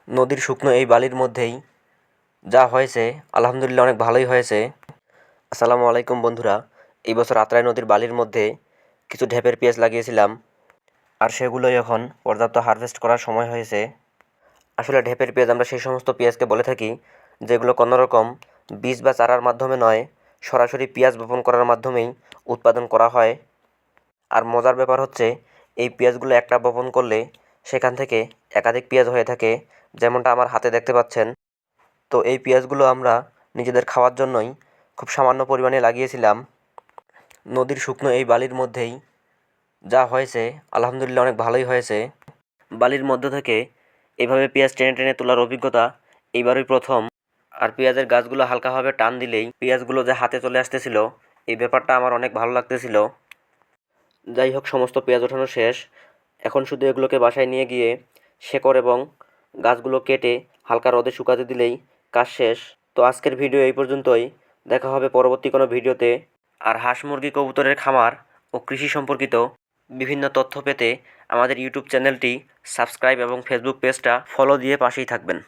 নদীর শুকনো এই বালির মধ্যেই যা হয়েছে আলহামদুলিল্লাহ অনেক ভালোই হয়েছে। আসসালামু আলাইকুম বন্ধুরা, এই বছর আত্রাই নদীর বালির মধ্যে কিছু ঢেপের পেঁয়াজ লাগিয়েছিলাম, আর সেগুলোই এখন পর্যাপ্ত হারভেস্ট করার সময় হয়েছে। আসলে ঢেপের পেঁয়াজ আমরা সেই সমস্ত পেঁয়াজকে বলে থাকি যেগুলো কোনোরকম বীজ বা চারার মাধ্যমে নয়, সরাসরি পেঁয়াজ বপন করার মাধ্যমেই উৎপাদন করা হয়। আর মজার ব্যাপার হচ্ছে এই পেঁয়াজগুলো একটা বপন করলে সেখান থেকে একাধিক পেঁয়াজ হয়ে থাকে, যেমনটা আমার হাতে দেখতে পাচ্ছেন। তো এই পেঁয়াজগুলো আমরা নিজেদের খাওয়ার জন্যই খুব সামান্য পরিমাণে লাগিয়েছিলাম। নদীর শুকনো এই বালির মধ্যেই যা হয়েছে আলহামদুলিল্লাহ অনেক ভালোই হয়েছে। বালির মধ্য থেকে এইভাবে পেঁয়াজ টেনে টেনে তোলার অভিজ্ঞতা এইবারই প্রথম। আর পেঁয়াজের গাছগুলো হালকাভাবে টান দিলেই পেঁয়াজগুলো যে হাতে চলে আসতেছিল, এই ব্যাপারটা আমার অনেক ভালো লাগতেছিল। যাই হোক, সমস্ত পেঁয়াজ ওঠানো শেষ। এখন শুধু এগুলোকে বাসায় নিয়ে গিয়ে শেকড় এবং গাছগুলো কেটে হালকা রোদে শুকাতে দিলেই কাজ শেষ। তো আজকের ভিডিও এই পর্যন্তই। দেখা হবে পরবর্তী কোনো ভিডিওতে। আর হাঁস মুরগি কবুতরের খামার ও কৃষি সম্পর্কিত বিভিন্ন তথ্য পেতে আমাদের ইউটিউব চ্যানেলটি সাবস্ক্রাইব এবং ফেসবুক পেজটা ফলো দিয়ে পাশেই থাকবেন।